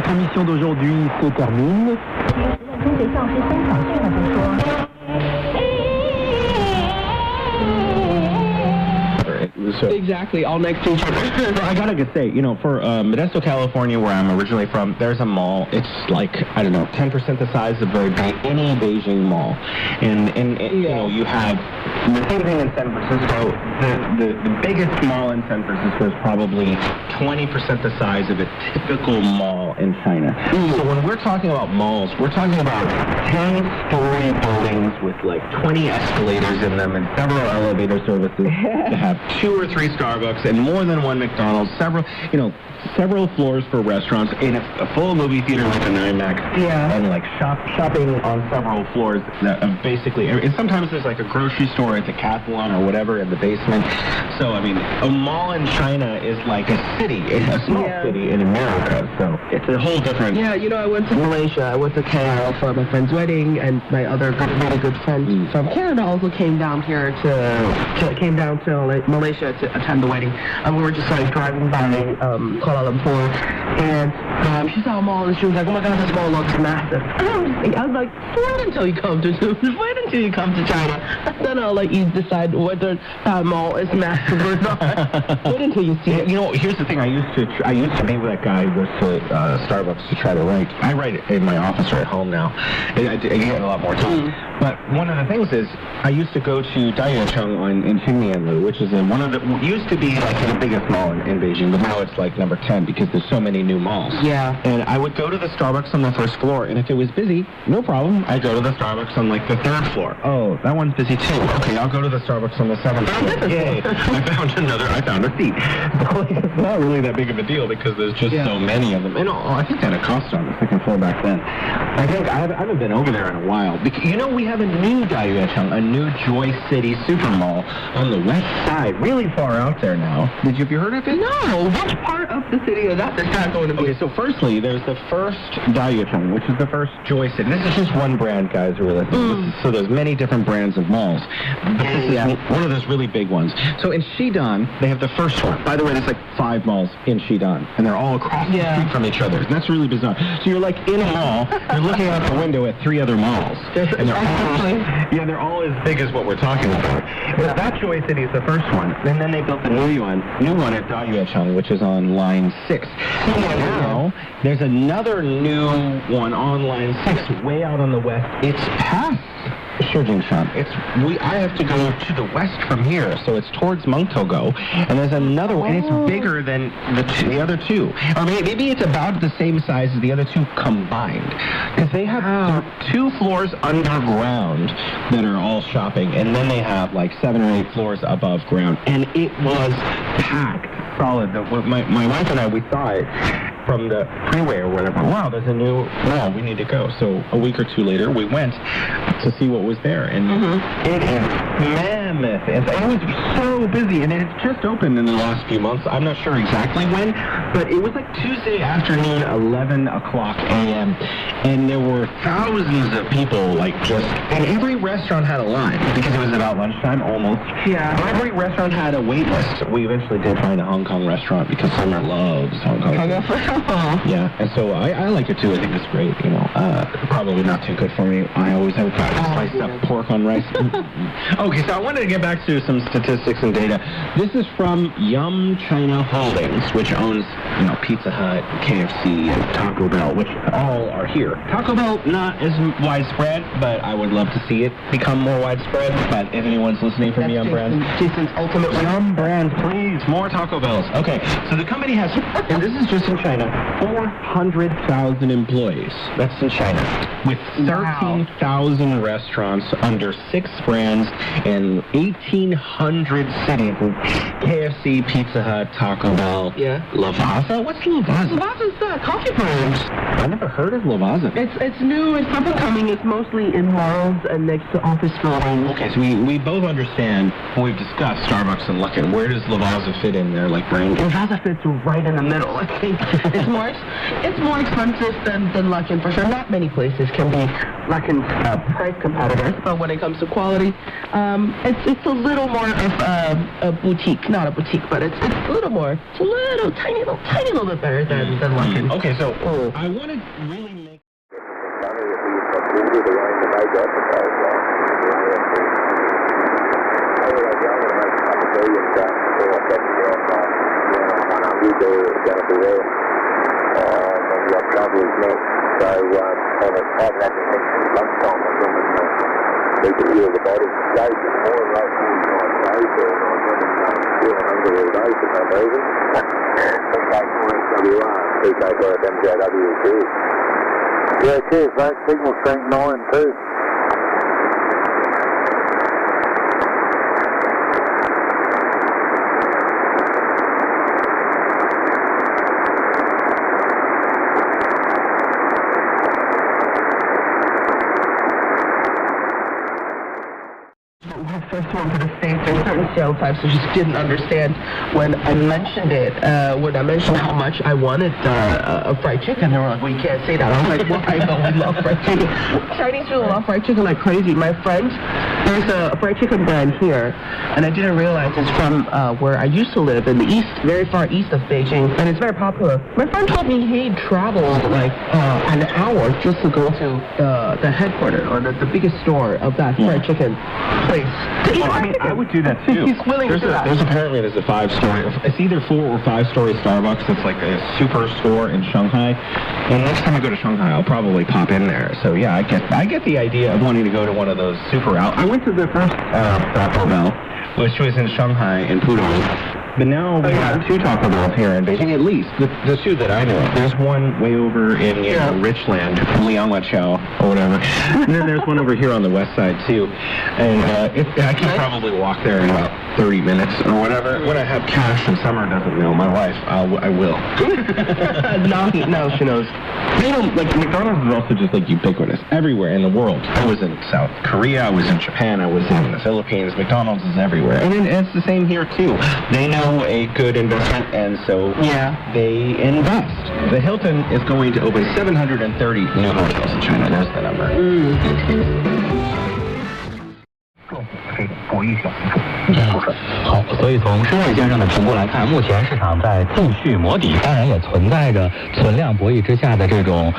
Notre émission d'aujourd'hui se termine. So, exactly, all next to each other. I gotta say, for Modesto, California, where I'm originally from, there's a mall. It's like, 10% the size of any Beijing mall. And you have the same thing in San Francisco. The biggest mall in San Francisco is probably 20% the size of a typical mall in China. So when we're talking about malls, we're talking about 10-story buildings with like 20 escalators in them and several elevator services to have 2 or 3 Starbucks and more than one McDonald's, several floors for restaurants, in a full movie theater like an IMAX, and like shopping on several floors. Basically, and sometimes there's like a grocery store at the Decathlon or whatever in the basement. So I mean, a mall in China is like a city, a small city in America. So it's a whole different. Yeah, I went to Malaysia. I went to KL for my friend's wedding, and my other really good friend from Canada also came down here to Malaysia to attend the wedding. And we were just like driving by Kuala Lumpur, and she saw a mall, and she was like, "Oh my God, this mall looks massive." And I was like, "Wait until you come to China, then I'll let you decide whether that mall is massive or not. Wait until you see it." Here's the thing. I used to meet with that guy who goes to Starbucks to try to write. I write in my office or at home now. I get a lot more time. But one of the things is, I used to go to Daiyuecheng in Qingmianlu, which is used to be like the biggest mall in Beijing, but now it's like number 10 because there's so many new malls. Yeah. And I would go to the Starbucks on the first floor, and if it was busy, no problem. I'd go to the Starbucks on like the 3rd floor. Oh, that one's busy too. Okay, I'll go to the Starbucks on the 7th floor. Yay. I found a seat. It's not really that big of a deal because there's just so many of them. And I think that it cost on the 2nd floor back then. I think I haven't been over there in a while. Because, we have a new Daiyuecheng, a new Joy City super mall on the west side, really far out there now. Have you heard of it? No. Which part of the city is that going to be? Okay, so firstly, there's the first Daiyuecheng, which is the first Joy City. This is just one brand, guys, who are listening. So there's many different brands of malls. This is one of those really big ones. So in Xidan, they have the first one. By the way, there's like 5 malls in Xidan, and they're all across the street from each other. And that's really bizarre. So you're like in a mall, you're looking out the window at 3 other malls. And they're all as big as what we're talking about. But that Joy City is the first one. And then they built the new one at Daiyuecheng, which is on line 6. Now, there's another new one on line 6, way out on the west. It's past Shijingshan. I have to go to the west from here, so it's towards Mengtogo, and there's another one, and it's bigger than the other 2. Or maybe it's about the same size as the other 2 combined, because they have 2 floors underground that are all shopping, and then they have like 7 or 8 floors above ground, and it was packed solid. My wife and I, we saw it from the freeway or whatever. Wow, there's a new mall. We need to go. So a week or 2 later, we went to see what was there, and it is mammoth. And it was so busy, and it's just opened in the last few months. I'm not sure exactly when, but it was like Tuesday afternoon, 11 o'clock a.m., and there were thousands of people, and every restaurant had a line, because it was about lunchtime, almost. Yeah. Every restaurant had a wait list. We eventually did find a Hong Kong restaurant, because Summer loves Hong Kong. Yeah, and so I like it too. I think it's great, probably not too good for me. I always have sliced up pork on rice. Okay, so I wanted to get back to some statistics and data. This is from Yum China Holdings, which owns, Pizza Hut, KFC, and Taco Bell, which all are here. Taco Bell, not as widespread, but I would love to see it become more widespread. But if anyone's listening from Yum Brands, Jason's ultimate Yum Brands, please, more Taco Bells. Okay, so the company has, and this is just in China, 400,000 employees. That's in China. With 13,000 restaurants under 6 brands in 1,800 cities. KFC, Pizza Hut, Taco Bell. Yeah. Lavazza? What's Lavazza? Lavazza's the coffee brand. I never heard of Lavazza. It's new. It's up and coming. It's mostly in malls and next to office buildings. Okay, so we both understand when we've discussed Starbucks and Luckin. Where does Lavazza fit in there, like brand? Lavazza fits right in the middle, I think. It's more expensive than Luckin for sure. Not many places can be Luckin's price competitors, but when it comes to quality, it's a little more of a boutique, not a boutique, but it's a little more, it's a little tiny little bit better than Luckin. Okay, so I want to really make. Yeah, cheers, mate. Signal strength 9-2. First one to the States, there's certain sales types I just didn't understand when I mentioned it. When I mentioned how much I wanted a fried chicken, they were like, well, you can't say that. I was like, well, I know we love fried chicken. Chinese people love fried chicken like crazy. My friend, there's a fried chicken brand here, and I didn't realize it's from where I used to live in the east, very far east of Beijing, and it's very popular. My friend told me he'd travel like an hour just to go to the headquarters or the biggest store of that fried chicken place. Well, I mean, I would do that too. He's willing to do that. There's apparently a 5-story. It's either 4 or 5-story Starbucks. It's like a super store in Shanghai. And next time I go to Shanghai, I'll probably pop in there. So yeah, I get the idea of wanting to go to one of those super out. I went to the first Taco Bell, which was in Shanghai in Pudong. But now we have 2 Taco Bells here in Beijing, at least. The 2 that I know of. There's one way over in Richland, Liangwachao, or whatever. And then there's one over here on the west side, too. And I can probably walk there in about 30 minutes or whatever. When I have cash and Summer doesn't know, my wife, I will. No, she knows. You know, like, McDonald's is also just, like, ubiquitous everywhere in the world. I was in South Korea, I was in Japan, I was in the Philippines. McDonald's is everywhere. And it's the same here, too. They know a good investment, and so they invest. The Hilton is going to open 730 new hotels in China. There's the number. 好，所以从申瑞先生的评估来看，目前市场在继续磨底，当然也存在着存量博弈之下的这种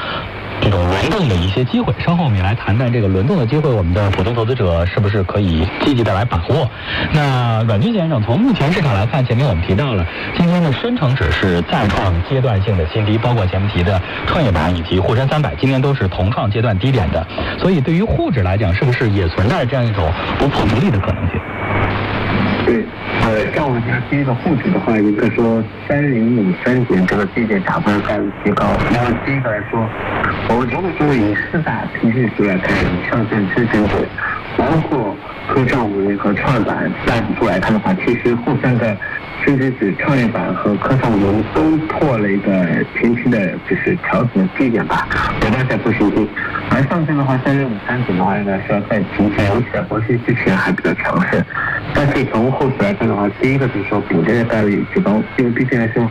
轮动的一些机会。稍后我们来谈谈这个轮动的机会，我们的普通投资者是不是可以积极的来把握？那阮军先生，从目前市场来看，前面我们提到了今天的深成指是再创阶段性的新低，包括前面提的创业板以及沪深300，今天都是同创阶段低点的。所以对于沪指来讲，是不是也存在这样一种不破不立的可能性？对，照我家第一个沪指的话，应该说3053点这个低点打分概率极高。然后第一个来说，我觉得就是以4大平均数来看，上证支撑点，包括科创500和创业板3指数来看的话，其实沪深的深成指、创业板和科创500都破了一个前期的就是调整的低点吧，仍然在不行进。而上证的话，3053点的话，应该是要在提前，尤其在国庆之前还比较强势。但是从后续来看的话，第一个就是说顶尖的概率极高，因为毕竟来说，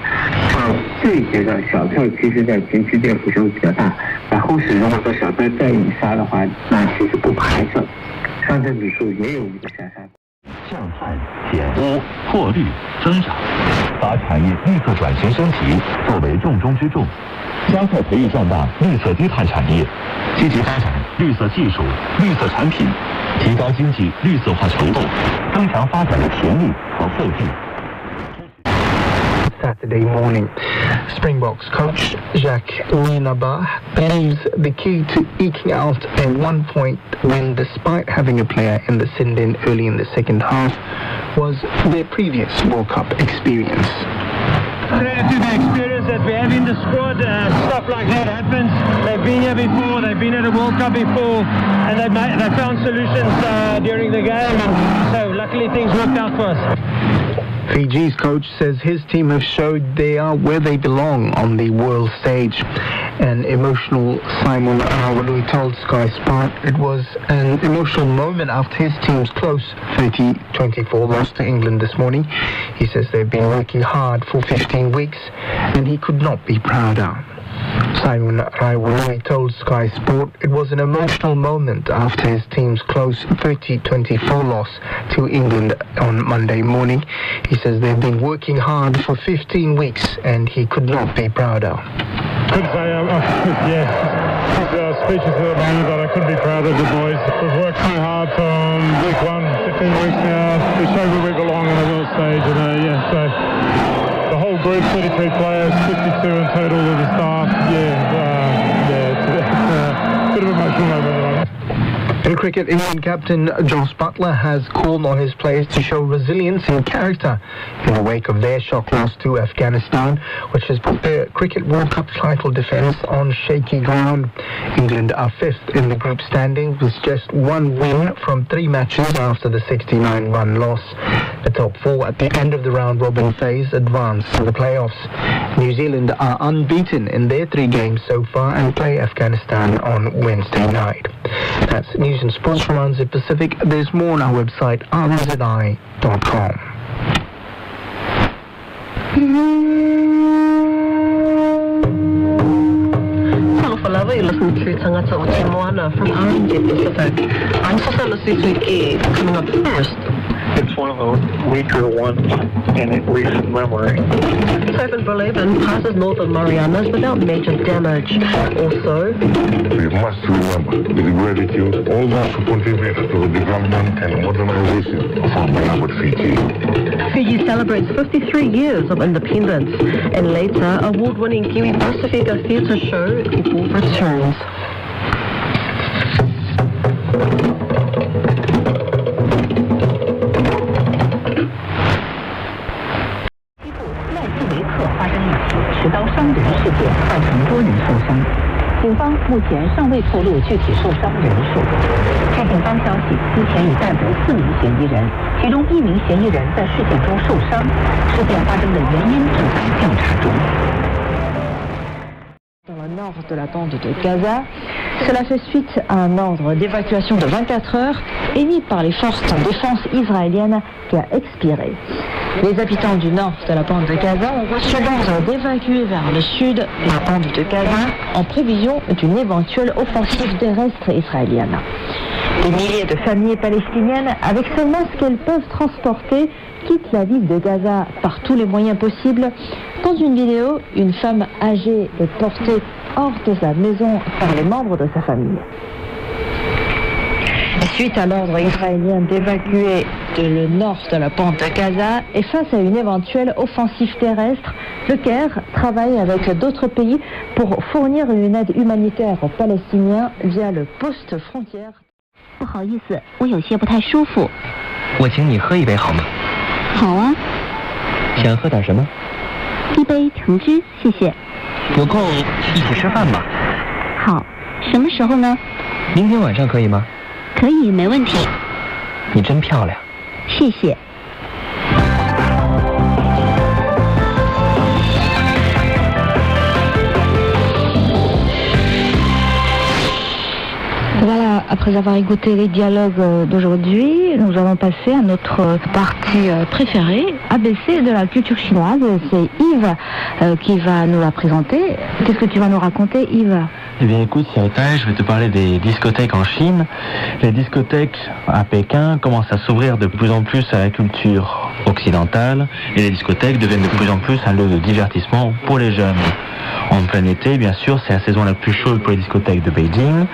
这一阶段小票其实在前期跌幅是比较大，然后是如果说小票再以杀的话，那其实不排除上证指数也有一个下杀。降碳、减污、破绿、增长，把产业绿色转型升级作为重中之重，加快培育壮大绿色低碳产业，积极发展绿色技术、绿色产品，提高经济绿色化程度，增强发展的潜力和后劲。Saturday morning. Springboks coach Jackery believes the key to eking out a 1-point win despite having a player in the send-in early in the second half was their previous World Cup experience. Credit to the experience that we have in the squad. Stuff like that happens. They've been here before, they've been at a World Cup before, and they found solutions during the game, and so luckily things worked out for us. Fiji's coach says his team have showed they are where they belong on the world stage. An emotional Simon Rawalui told Sky Sport it was an emotional moment after his team's close 30-24 loss to England this morning. He says they've been working hard for 15 weeks and he could not be prouder. Simon Rawalui told Sky Sport it was an emotional moment after his team's close 30-24 loss to England on Monday morning. He says they've been working hard for 15 weeks and he could not be prouder. Could say, speeches at the moment, but I couldn't be proud of the boys. We've worked so hard from week 1, 15 weeks now. We showed where we belong on the world stage, and so the whole group, 33 players, 52 in total with the staff. It's a bit of an emotional moment at the moment. In cricket, England captain Joss Buttler has called on his players to show resilience and character in the wake of their shock loss to Afghanistan, which has put the Cricket World Cup title defence on shaky ground. England are 5th in the group standing with just 1 win from 3 matches after the 69-run loss. The top 4 at the end of the round-robin phase advance to the playoffs. New Zealand are unbeaten in their 3 games so far and play Afghanistan on Wednesday night. That's news and sports from RNZ Pacific. There's more on our website, rnzi.com. Hello, Falava. You listen to Tangata Otimoana from RNZ Pacific. I'm Socialist this week coming up first. It's one of the weaker ones in recent memory. Cyclone Berleben passes north of Marianas without major damage. Also, we must remember with gratitude all those who contribute to the development and modernization of our beloved Fiji. Fiji celebrates 53 years of independence, and later, award-winning Kiwi Pacifica theatre show returns. Dans le nord de la bande de Gaza, cela fait suite à un ordre d'évacuation de 24 heures émis par les forces de défense israéliennes qui a expiré. Les habitants du nord de la bande de Gaza ont reçu l'ordre d'évacuer vers le sud la bande de Gaza en prévision d'une éventuelle offensive terrestre israélienne. Des milliers de familles palestiniennes, avec seulement ce qu'elles peuvent transporter, quittent la ville de Gaza par tous les moyens possibles. Dans une vidéo, une femme âgée est portée hors de sa maison par les membres de sa famille. Suite à l'ordre israélien d'évacuer le nord de la bande de Gaza et face à une éventuelle offensive terrestre, le Caire travaille avec d'autres pays pour fournir une aide humanitaire aux Palestiniens via le poste frontière. 不好意思，我有些不太舒服。我请你喝一杯好吗？好啊。想喝点什么？一杯橙汁，谢谢。有空一起吃饭吧。好，什么时候呢？明天晚上可以吗？可以，没问题。你真漂亮。谢谢。Voilà, après avoir écouté les dialogues d'aujourd'hui, nous allons passer à notre partie préférée, ABC de la culture chinoise. C'est Yves qui va nous la présenter. Qu'est-ce que tu vas nous raconter, Yves? Eh bien écoute, Sirita, je vais te parler des discothèques en Chine. Les discothèques à Pékin commencent à s'ouvrir de plus en plus à la culture occidentale et les discothèques deviennent de plus en plus un lieu de divertissement pour les jeunes. En plein été, bien sûr, c'est la saison la plus chaude pour les discothèques de Beijing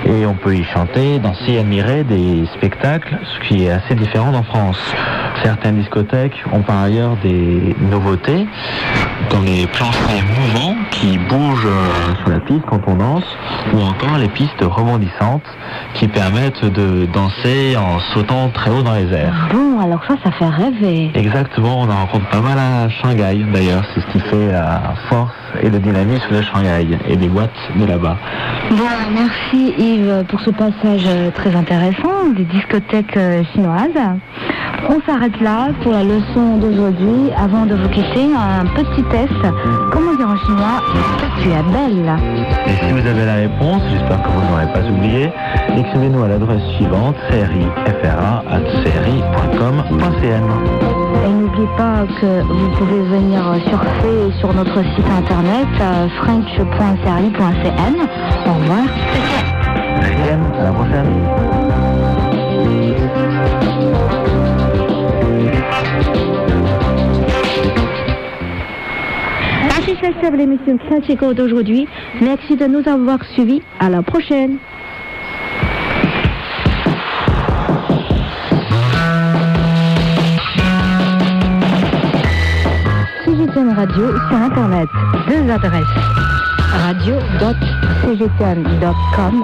et on peut y chanter, danser et admirer des spectacles, ce qui est assez différent en France. Certaines discothèques ont par ailleurs des nouveautés, comme les planchers mouvants qui bougent sur la piste quand on danse, ou encore les pistes rebondissantes qui permettent de danser en sautant très haut dans les airs. Bon, alors ça fait rêver. Oui. Exactement, on en rencontre pas mal à Shanghai d'ailleurs, c'est ce qui fait la force et le dynamisme de Shanghai et des boîtes de là-bas. Bon, merci Yves pour ce passage très intéressant des discothèques chinoises. On s'arrête là pour la leçon d'aujourd'hui. Avant de vous quitter, un petit test. Comment dire en chinois « tu es belle » Et si vous avez la réponse, j'espère que vous ne l'aurez pas oublié, écrivez-nous à l'adresse suivante, cri@cri.com.cn. Et n'oubliez pas que vous pouvez venir surfer sur notre site internet french.cri.cn. Au revoir. À la prochaine. Ainsi s'achève l'émission Classico d'aujourd'hui. Merci de nous avoir suivis. À la prochaine. CGTN Radio sur Internet. Deux adresses. radio.cgtn.com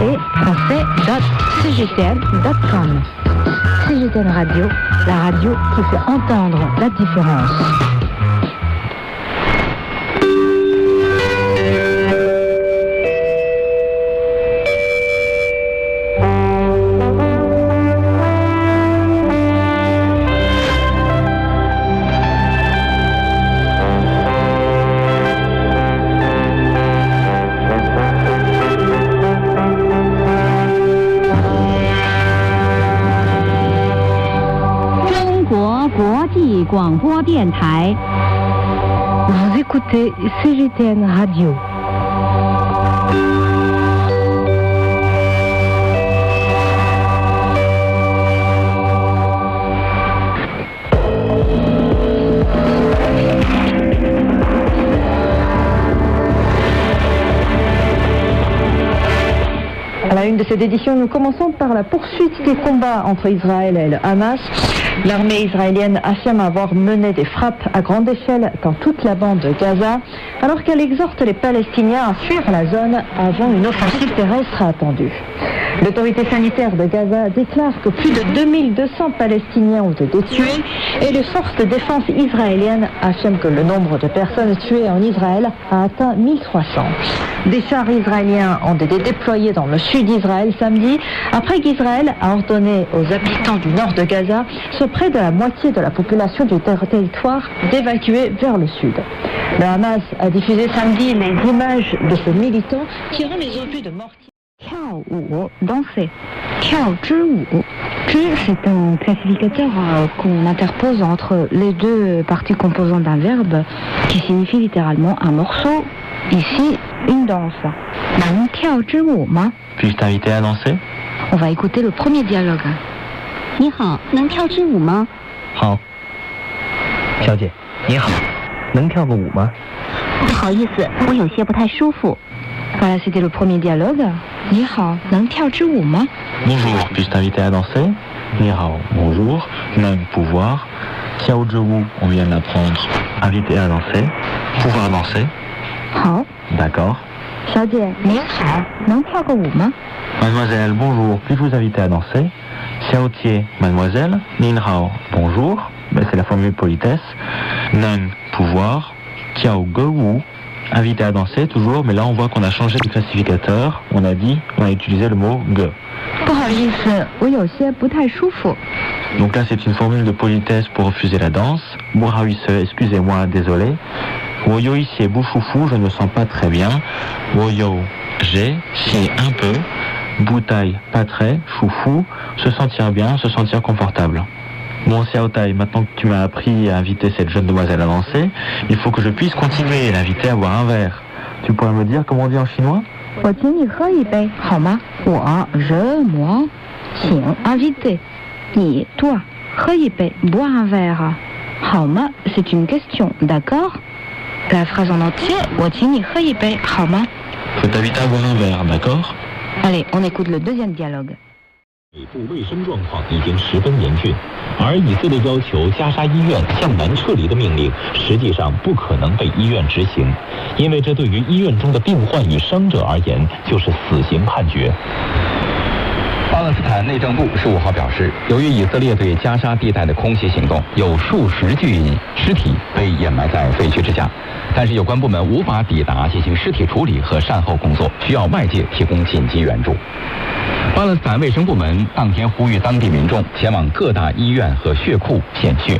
et français.cgtn.com. CGTN Radio, la radio qui fait entendre la différence. Vous écoutez CGTN Radio. À la une de cette édition, nous commençons par la poursuite des combats entre Israël et le Hamas. L'armée israélienne affirme avoir mené des frappes à grande échelle dans toute la bande de Gaza, alors qu'elle exhorte les Palestiniens à fuir la zone avant une offensive terrestre attendue. L'autorité sanitaire de Gaza déclare que plus de 2200 Palestiniens ont été tués et les forces de défense israéliennes affirment que le nombre de personnes tuées en Israël a atteint 1300. Des chars israéliens ont été déployés dans le sud d'Israël samedi, après qu'Israël a ordonné aux habitants du nord de Gaza, soit près de la moitié de la population du territoire, d'évacuer vers le sud. Le Hamas a diffusé samedi les images de ces militants tirant les obus de mortier. Danser. C'est un classificateur qu'on interpose entre les deux parties composantes d'un verbe qui signifie littéralement un morceau, ici une danse. Puis-je t'inviter à danser? On va écouter le premier dialogue. 你好，能跳支舞吗？好，小姐，你好，能跳个舞吗？不好意思，我有些不太舒服。 Voilà, c'était le premier dialogue. 你好，能跳支舞吗？ Bonjour, puis-je t'inviter à danser? Ni hao, bonjour,能 pouvoir. Tiao Zhewu, on vient de l'apprendre. Inviter à danser. Pouvoir danser. 好。 D'accord. 小姐，你好，能跳个舞吗？ Mademoiselle, bonjour, puis-je vous inviter à danser? Xiao Tie, mademoiselle. Nin hao, bonjour. Ben, c'est la formule politesse. Neng, pouvoir. Tiao Gewu, invité à danser toujours, mais là on voit qu'on a changé de classificateur. On a utilisé le mot ge. 不好意思，我有些不太舒服。 Donc là c'est une formule de politesse pour refuser la danse. Bourrahuisse, excusez-moi, désolé. Woyo ici bouchoufou, je ne me sens pas très bien. Woyo, j'ai, si un peu. Boutaille, pas très. Choufou, se sentir bien, se sentir confortable. Bon, Xiaotai, maintenant que tu m'as appris à inviter cette jeune demoiselle à danser, il faut que je puisse continuer et l'inviter à boire un verre. Tu pourrais me dire comment on dit en chinois? 我请你喝一杯，好吗？我 je moi 请 inviter 你 toi 喝一杯 boire un verre 好吗 c'est une question, d'accord? La phrase en entier 我请你喝一杯，好吗？ Je t'invite à boire un verre, d'accord? Allez, on écoute le deuxième dialogue. 北部卫生状况已经十分严峻，而以色列要求加沙医院向南撤离的命令，实际上不可能被医院执行，因为这对于医院中的病患与伤者而言就是死刑判决。巴勒斯坦内政部15号表示，由于以色列对加沙地带的空袭行动，有数十具尸体被掩埋在废墟之下，但是有关部门无法抵达进行尸体处理和善后工作，需要外界提供紧急援助。巴勒斯坦卫生部门当天呼吁当地民众前往各大医院和血库献血。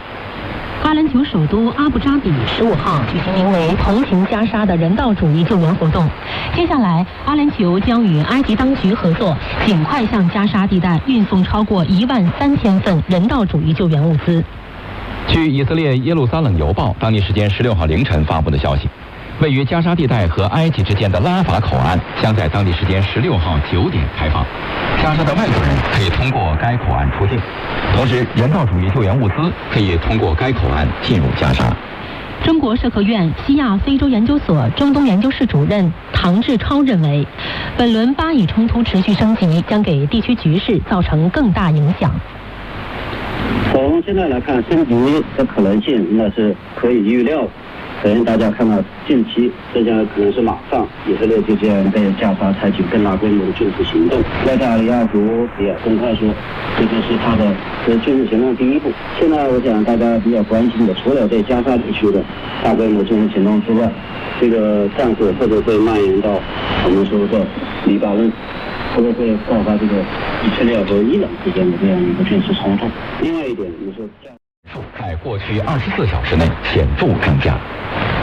阿联酋首都阿布扎比15号举行名为“同情加沙”的人道主义救援活动。接下来，阿联酋将与埃及当局合作，尽快向加沙地带运送超过13000份人道主义救援物资。据以色列耶路撒冷邮报当地时间16号凌晨发布的消息，位于加沙地带和埃及之间的拉法口岸将在当地时间16号9点开放，加沙的外国人可以通过该口岸出境，同时人道主义救援物资可以通过该口岸进入加沙。中国社科院西亚非洲研究所中东研究室主任唐志超认为，本轮巴以冲突持续升级将给地区局势造成更大影响。从现在来看，升级的可能性那是可以预料的。首先，大家看到近期这将可能是马上以色列就将对加沙采取更大规模的军事行动。内塔尼亚胡也公开说，这就是他的军事行动第一步。现在我想大家比较关心的，除了对加沙地区的大规模军事行动之外，这个战火会不会蔓延到我们说的黎巴嫩，会不会爆发这个以色列和伊朗之间的这样一个军事冲突？另外一点，你说在过去24小时内显著增加。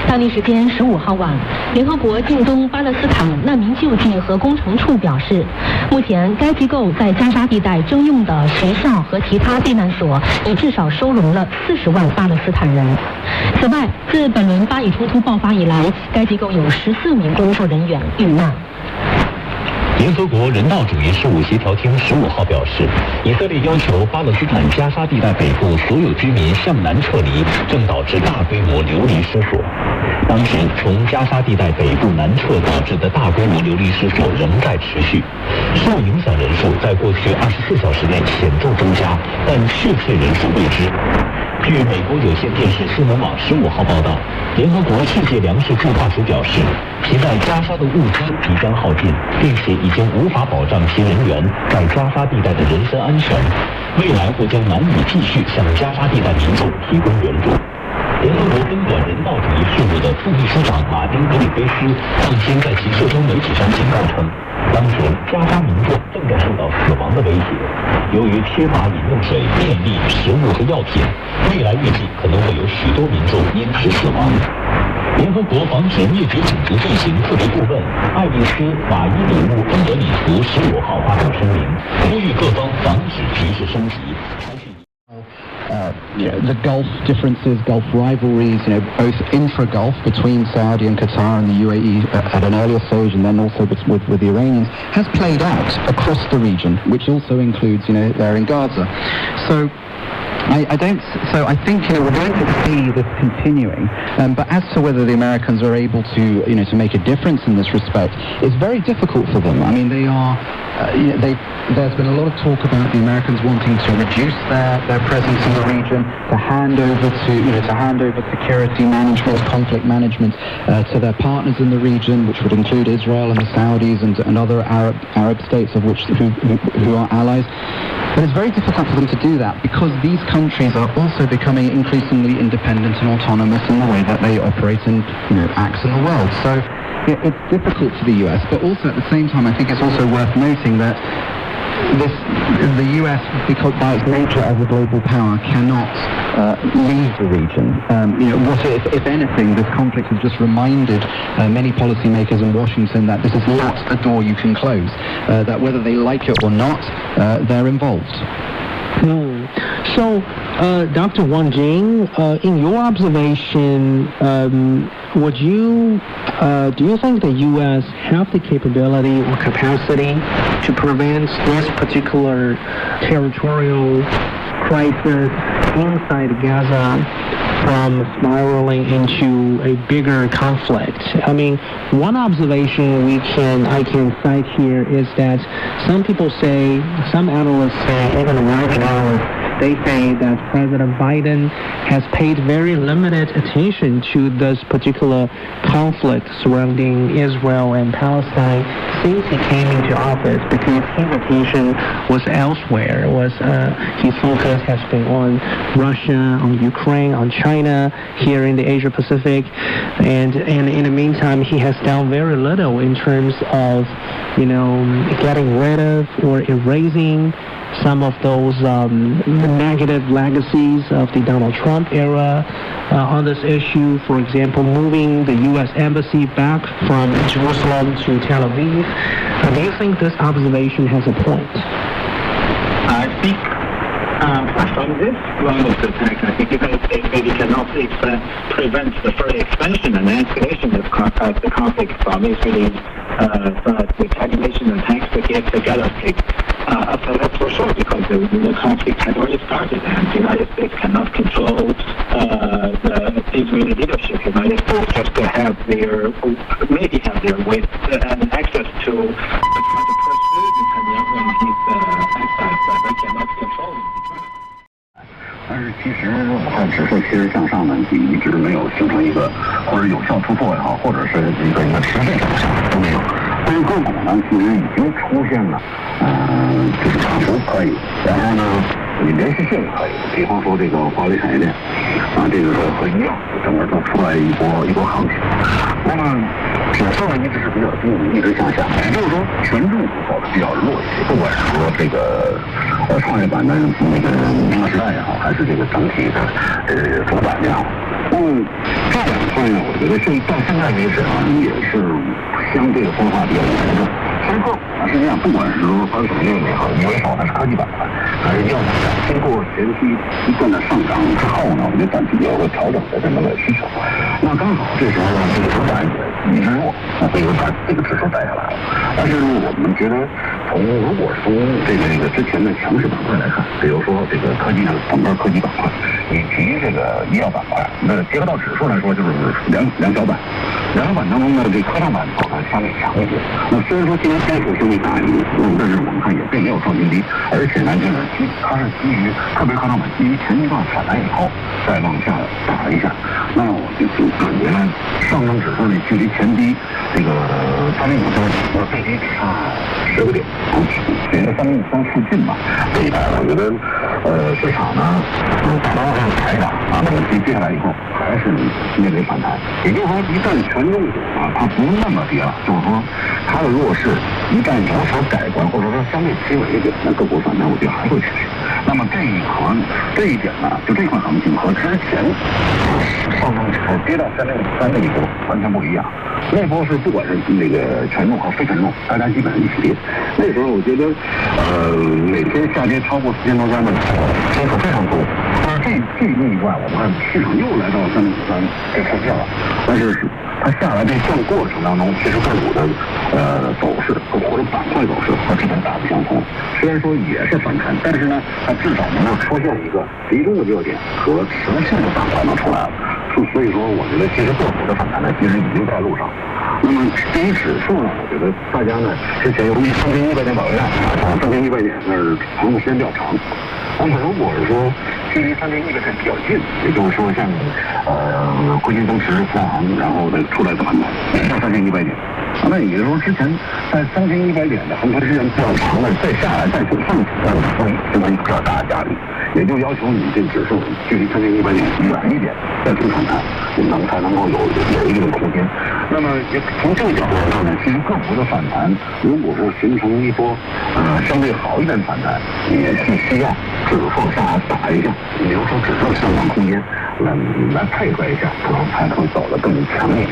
当地时间15号晚，联合国近东巴勒斯坦难民救济和工程处表示，目前该机构在加沙地带征用的学校和其他避难所已至少收容了40万巴勒斯坦人。此外，自本轮巴以冲突爆发以来，该机构有14名工作人员遇难。联合国人道主义事务协调厅15号表示，以色列要求巴勒斯坦加沙地带北部所有居民向南撤离，正导致大规模流离失所。当时，从加沙地带北部南撤导致的大规模流离失所仍在持续，受影响人数在过去24小时内显著增加，但确切人数未知。据美国有线电视新闻网15号报道，联合国世界粮食计划署表示，其在加沙的物资即将耗尽，并且已经无法保障其人员在加沙地带的人身安全，未来或将难以继续向加沙地带民众提供援助。联合国分管人道主义事务的副秘书长马丁·格里菲斯当天在其社交媒体上警告称，当前加沙民众正在受到死亡的威胁，由于缺乏饮用水、电力、食物和药品，未来预计可能会有许多民众因此死亡。联合国防止灭绝种族罪行特别顾问爱丽丝·马伊里乌·恩德里图15号发表声明，呼吁各方防止局势升级。The Gulf differences, Gulf rivalries, both intra-Gulf between Saudi and Qatar and the UAE at an earlier stage, and then also with the Iranians, has played out across the region, which also includes, there in Gaza. So I think we're going to see this continuing, but as to whether the Americans are able to to make a difference in this respect, it's very difficult for them. I mean, they are. There's been a lot of talk about the Americans wanting to reduce their presence in the region, to hand over security management, conflict management to their partners in the region, which would include Israel and the Saudis and other Arab states of which who are allies. But it's very difficult for them to do that because these countries are also becoming increasingly independent and autonomous in the way that they operate and acts in the world. So it's difficult for the US, but also at the same time I think it's also worth noting that the US, because by its nature as a global power, cannot leave the region. If anything, this conflict has just reminded many policymakers in Washington that this is not a door you can close, that whether they like it or not, they're involved. So, Dr. Wang Jing, in your observation, do you think the U.S. have the capability or capacity to prevent this particular territorial crisis inside Gaza from spiraling into a bigger conflict? I mean, one observation I can cite here is that some analysts say, even American analysts, they say that President Biden has paid very limited attention to this particular conflict surrounding Israel and Palestine since he came into office, because his attention was elsewhere. His focus has been on Russia, on Ukraine, on China, here in the Asia Pacific, and in the meantime, he has done very little in terms of, getting rid of or erasing some of those negative legacies of the Donald Trump era on this issue. For example, moving the U.S. Embassy back from Jerusalem to Tel Aviv. Do you think this observation has a point? I think from this round of attacks, I think it maybe cannot prevent the further expansion and escalation of the conflict from Israeli retaliation attacks against the Gaza Strip. So that's for sure, because the conflict had already started, and the United States cannot control the Israeli leadership. The United States just maybe have their way and access to the persuade Netanyahu and his allies, but they cannot control him. 但是其实武汉指数其实向上呢，一直没有形成一个或者有效突破也好，或者是一个持续向上都没有。但是个股呢，其实已经出现了，就是涨幅可以，然后呢，你连续性可以。比方说这个华为产业链，这个和医药整个都出来一波行情。那么指数呢一直是比较低，一直向下，也就是说权重股走的比较弱一些，不管是说这个创业板的那个宁德时代也好，还是这个整体的主板也好。那么这两块呢，我觉得到现在为止也是相对的分化比较严重。其实个股呢，实际上不管是说发展类也好，也好，还是科技板块，还是要经过前期一段的上涨之后呢，我觉得短期有个调整的这么个需求。那刚好这时候呢，这个主板也一直弱，所以把这个指数带下来了。但是我们觉得如果从这个之前的强势板块来看，比如说这个科技的整个科技板块，以及这个医药板块，那结合到指数来说，就是两小板。两小板当中呢，这科创板走的相对强一些。那虽然说今天天数相对大一点，但是我们看也并没有创新低，而且呢，它是基于特别科创板基于前一段反弹以后再往下打一下。那我就感觉呢，上证指数呢距离前低这个3.53，最低只差10个点，也就3.53附近吧。这一带我觉得市场呢大刀还有抬涨那么接下来以后还是面临反弹。也就是说，一旦权重股它不那么跌了，就是说它的弱势一旦有所改观，或者说相对企稳一点，那个股反弹我觉得还会持续。那么这一点呢，就这块行情和之前上证指数跌到3.53那一波完全不一样。那波是不管是那个权重和非权重，大家基本上一起跌。那时候我觉得每天下跌超过4000多家的天数非常多。但是这一例外，我们看市场又来到3.53这附近了，但是它下来这段过程当中，其实个股的走势或者板块走势和之前大不相同。虽然说也是反弹，但是呢，它至少能够出现一个集中的热点和持续的板块能出来了。所以说，我觉得其实个股的反弹呢，其实已经在路上。那么对于指数呢，我觉得大家呢之前由于3100点保卫战，3100点那是长时间比较长。但是如果是说距离3100点比较近，也就是说像硅金增持、富航，然后再出来的反弹到3100点，那也就是说之前在3100点的横盘时间比较长的，再下来再往上走，会形成一个比较大的压力，也就要求你这个指数距离3100点远一点再出反弹，才能够有一定的空间。那么从这个角度来说呢，其实个股的反弹，如果是形成一波相对好一点的反弹，也是需要指数往下打一下，留出指数上涨空间来配合一下，可能才会走得更强烈。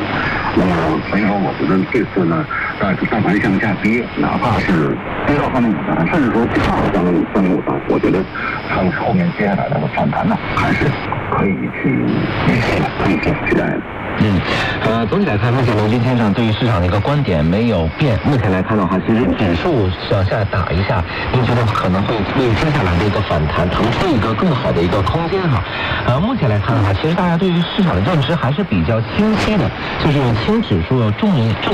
那么所以说，我觉得这次呢，大盘向下跌，哪怕是跌到3.53，甚至说跳到3.53，我觉得它后面接下来的反弹呢，还是可以去预期的，可以去期待的。总体来看，目前龙金先生对于市场的一个观点没有变。目前来看的话，其实指数向下打一下，您觉得可能会为接下来的一个反弹腾出一个更好的一个空间哈。目前来看的话，其实大家对于市场的认知还是比较清晰的，就是轻指数要重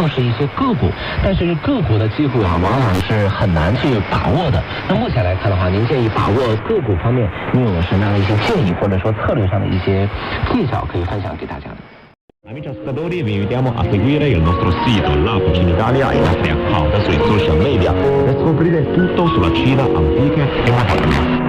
视一些个股，但是个股的机会啊，往往是很难去把握的。那目前来看的话，您建议把握个股方面，您有什么样的一些建议，或者说策略上的一些技巧可以分享给大家呢？Amici ascoltatori, vi invitiamo a seguire il nostro sito, l'app Cina Italia e i nostri account sui social media per scoprire tutto sulla Cina antica e moderna.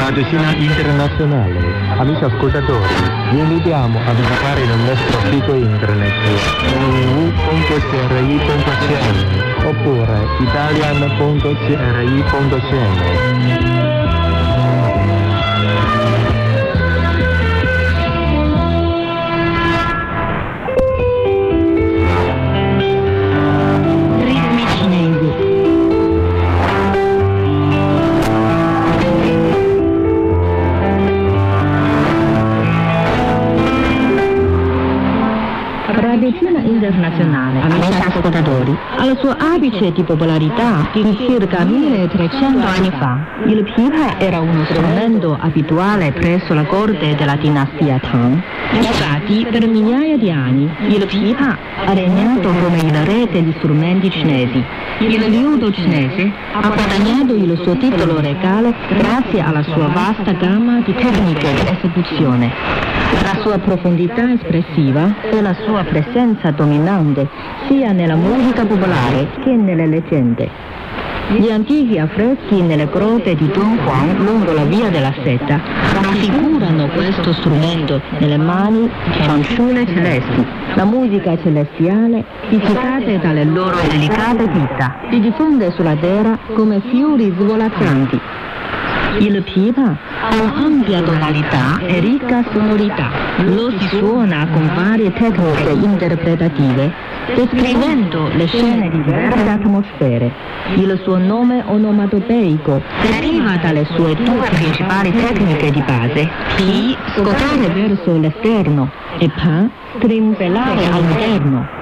Radio Cina Internazionale, amici ascoltatori, vi invitiamo a visitare il nostro sito internet www.cri.cn oppure italian.cri.cn. Internazionale, amici ascoltatori, al suo apice di popolarità di circa 1300 anni fa, il pipa era uno strumento abituale presso la corte della dinastia Tang. Infatti, per migliaia di anni, il pipa ha regnato come il re degli strumenti cinesi. Il liudo cinese ha guadagnato il suo titolo regale grazie alla sua vasta gamma di tecniche di esecuzione, la sua profondità espressiva e la sua presenza dominante sia nella musica popolare che nelle leggende. Gli antichi affreschi nelle grotte di Don Juan lungo la via della seta raffigurano questo strumento nelle mani di fanciulle celesti. La musica celestiale, dizzicate dalle loro delicate dita, si diffonde sulla terra come fiori svolazzanti. Il pipa ha un'ampia tonalità e ricca sonorità. Lo si suona con varie tecniche interpretative, descrivendo le scene di diverse atmosfere. Il suo nome onomatopeico deriva dalle sue due principali tecniche di base: pi, scottare verso l'esterno, e pa, strimpellare all'interno.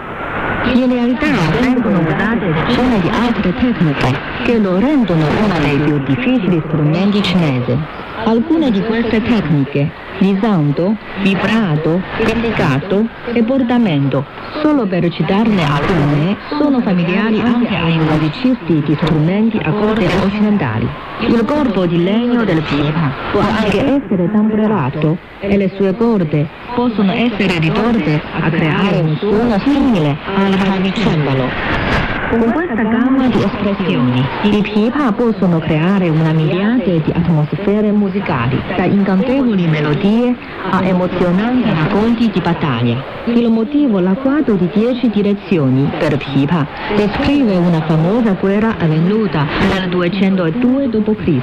In realtà vengono usate decine di altre tecniche che lo rendono uno dei più difficili strumenti cinesi. Alcune di queste tecniche, risando, vibrato, pizzicato e bordamento, solo per citarne alcune, sono familiari anche ai musicisti di strumenti a corde occidentali. Il corpo di legno del pipa può anche essere tamburelato e le sue corde possono essere ridotte a creare un suono simile al clavicembalo. Con questa gamma di espressioni, i pipa possono creare una miriade di atmosfere musicali, da incantevoli melodie a emozionanti racconti di battaglia. Il motivo l'agguato di 10 direzioni per pipa descrive una famosa guerra avvenuta nel 202 d.C.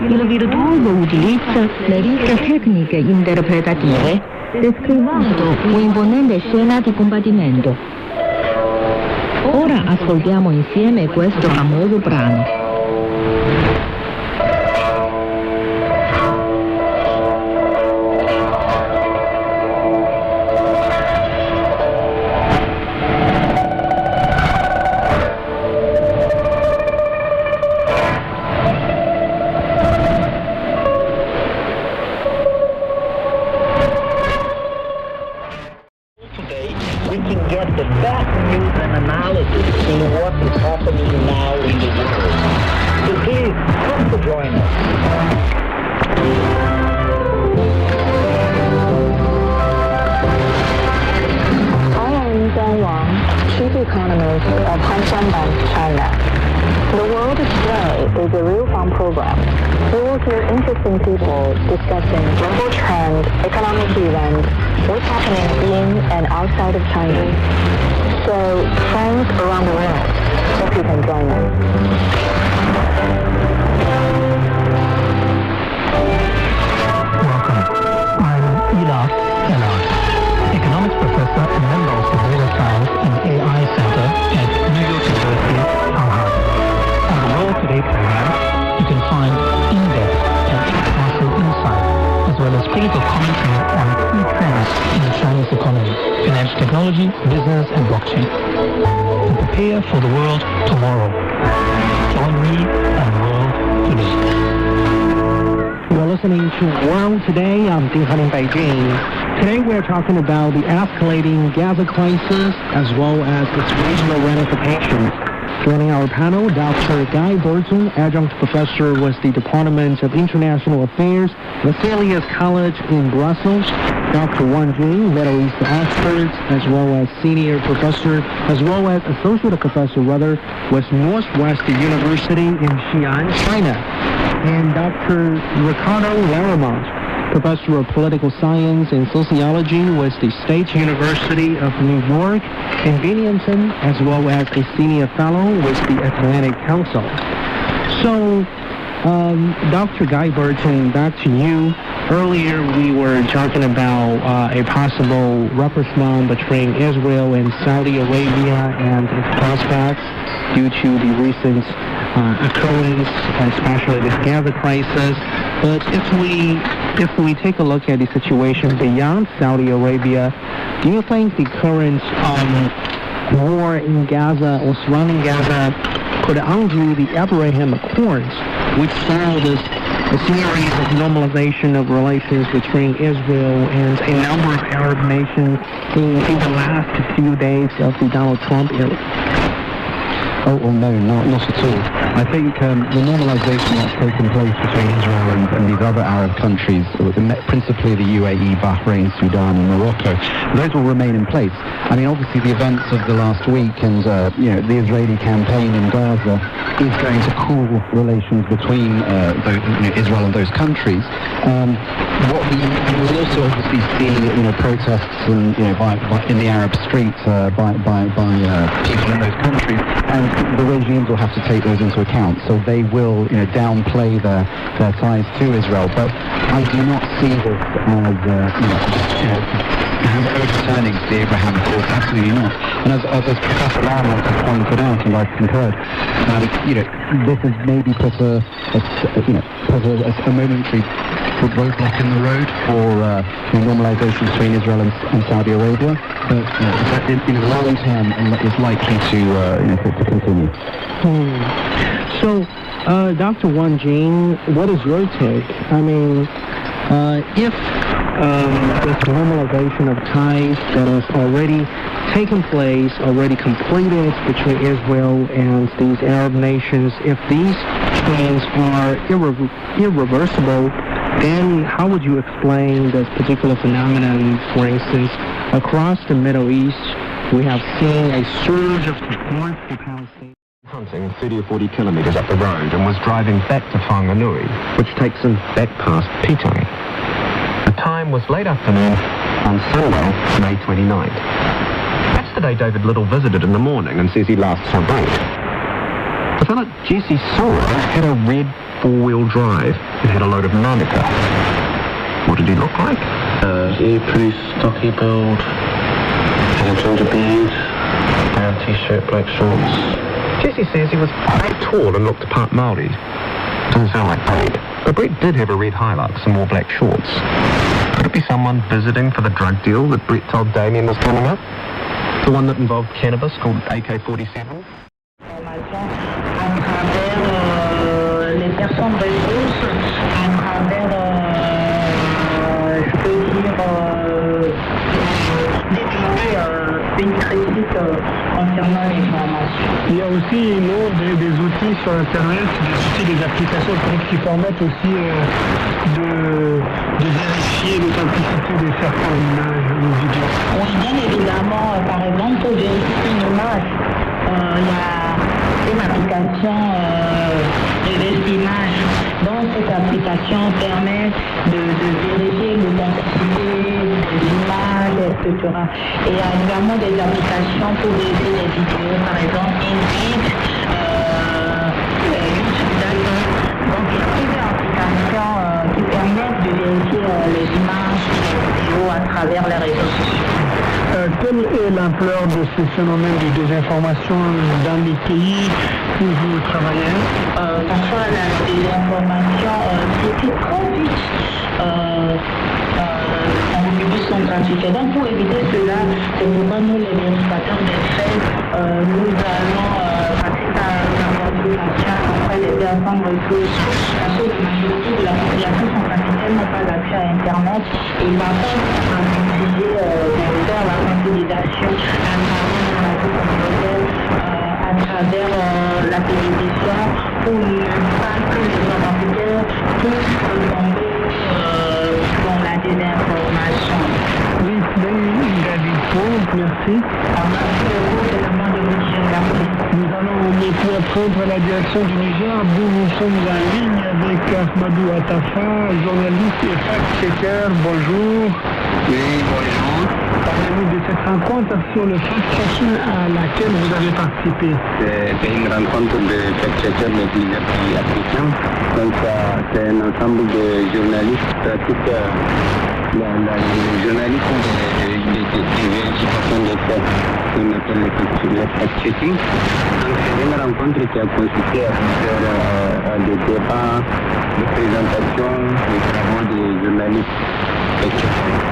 Il virtuoso utilizza le ricche tecniche interpretative descrivendo un'imponente scena di combattimento. Ora ascoltiamo insieme questo famoso brano. technology, business, and blockchain. To prepare for the world tomorrow. Join me on World Today. You're listening to World Today. I'm Dinhan in Beijing. Today we're talking about the escalating Gaza crisis as well as its regional ramifications. Joining our panel, Dr. Guy Burton, adjunct professor with the Department of International Affairs, Vesalius College in Brussels, Dr. Wan Jing, Middle East expert, as well as senior professor, as well as associate professor, with Northwest University in Xi'an, China, and Dr. Ricardo Laramont, professor of political science and sociology with the State University of New York in Binghamton, as well as a senior fellow with the Atlantic Council. So, Dr. Guy Burton, back to you. Earlier we were talking about a possible rapprochement between Israel and Saudi Arabia and its prospects due to the recent occurrence, especially this Gaza crisis. But if we take a look at the situation beyond Saudi Arabia, do you think the current war in Gaza or surrounding Gaza could undo the Abraham Accords, which saw a series of normalization of relations between Israel and a number of Arab nations in the last few days of the Donald Trump era? Oh, no, not at all. I think the normalization that's taken place between Israel and these other Arab countries, principally the UAE, Bahrain, Sudan, and Morocco, those will remain in place. I mean, obviously the events of the last week and the Israeli campaign in Gaza is going to cool relations between Israel and those countries. What we will also obviously see, protests and in the Arab streets by people in those countries, and the regimes will have to take those into account. So they will, downplay their ties to Israel. But I do not see this as overturning the Abraham Accords. Absolutely not. And as Professor Laramont has pointed out, and I've concurred, this has maybe put a momentary roadblock in the road for normalization between Israel and Saudi Arabia, but in the long term is likely to continue. So, Dr. Wan Jing, what is your take? I mean, if this normalization of ties that has already taken place, already completed between Israel and these Arab nations, if these trends are irreversible, then how would you explain this particular phenomenon? For instance, across the Middle East, we have seen a surge of support for Palestine. Hunting 30 or 40 kilometres up the road and was driving back to Whanganui, which takes him back past Pitang. The time was late afternoon on Sunday, May 29th. That's the day David Little visited in the morning and says he last saw Boat. The fellow Jesse saw had a red four-wheel drive and had a load of Monica. What did he look like? He pretty stocky build, had a ginger beard, brown t-shirt, black shorts. Jesse says he was quite tall and looked part Māori. Doesn't sound like Brett. But Brett did have a red Hilux and wore black shorts. Could it be someone visiting for the drug deal that Brett told Damien was coming up? The one that involved cannabis called AK-47? Les personnes ressources à travers, je peux dire, développer une critique concernant l'information. Il y a aussi des outils sur Internet, des applications qui permettent aussi de vérifier l'authenticité de certaines images ou vidéos. Oui, bien évidemment, par exemple, pour vérifier une image, il y a une application reverse image. Donc cette application permet de vérifier l'authenticité des images, etc. Et il y a également des applications pour vérifier les vidéos, par exemple Indeed, YouTube Data. Donc il y a plusieurs applications qui permettent de vérifier les images et les vidéos à travers les réseaux sociaux. Quelle est l'ampleur de ce phénomène de désinformation dans les pays où vous travaillez? Parfois la désinformation, c'était trop vite. En République centrale identifiés. Donc pour éviter cela, c'est pourquoi nous, les vérificateurs des faits, nous allons passer par la consultation après les personnes ressources. Parce que la majorité de la population centrafricaine n'a pas accès à Internet. Et par contre, on a décidé de faire la consolidation à travers la radio communautaire, à travers la télévision, pour ne pas que les centrafricains puissent tomber dans la désinformation. Oui, David Paul, merci. Nous allons maintenant prendre la direction du Niger, d'où nous sommes en ligne avec Ahmadou Atafa, journaliste et fact-checker. Bonjour. Oui, bonjour. Parlez-nous de cette rencontre sur le fact-checking à laquelle vous avez participé. C'est une rencontre de fact-checkers de plusieurs pays africains. Donc c'est un ensemble de journalistes, les journalistes des vérifications de faits, qu'on appelle le fact-checking. Donc c'est une rencontre qui a consisté à faire des débats, des présentations, des travaux des journalistes fact-checkers.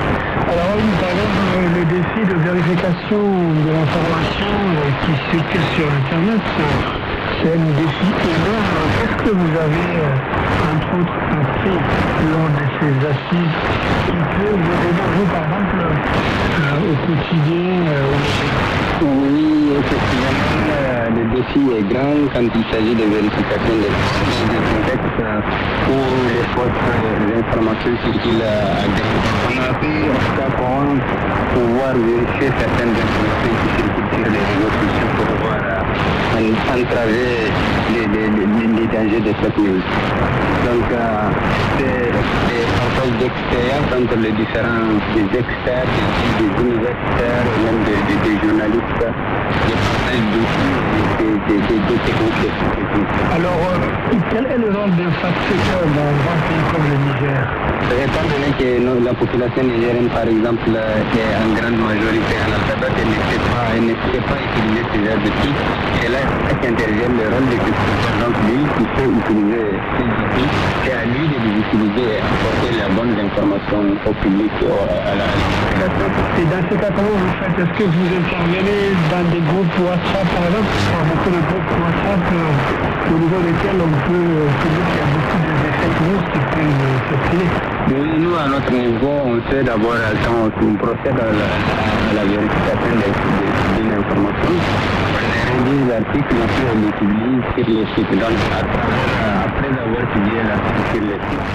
Alors nous avons le défi de vérification de l'information qui circule sur Internet. C'est un défi énorme. Qu'est-ce que vous avez, entre autres, appris lors de ces assises qui peut vous aider, vous, par exemple, au quotidien Oui, effectivement, le défi est grand quand il s'agit de vérification des contextes où les fausses informations circulent à des... On a pu, en tout cas, pouvoir vérifier certaines informations qui circulent sur les réseaux sociaux pour pouvoir entraver les dangers de cette news. Donc, c'est des partages d'expérience entre les différents des experts, des universitaires, même des journalistes, des partages d'outils et des techniques. Alors, quel est le rôle d'un fact-checker dans un pays comme le Niger? Étant donné que la population nigérienne, par exemple, est en grande majorité analphabète, ne sait pas utiliser ces outils, c'est là qu'intervient le rôle de fact-checker. Donc, lui, il peut utiliser ces outils, c'est à lui de les utiliser et apporter les bonnes informations au public et à la population. Et dans ce cas, comment vous faites? Est-ce que vous intervenez dans des groupes WhatsApp, par exemple? Il y a beaucoup de groupes WhatsApp au niveau desquels on peut dire qu'il y a beaucoup de fake news qui peuvent circuler. Nous, à notre niveau, on fait d'abord, quand on procède à la vérification d'une information, on rédige l'article et puis on le publie sur le site. Donc, après avoir publié l'article sur le site,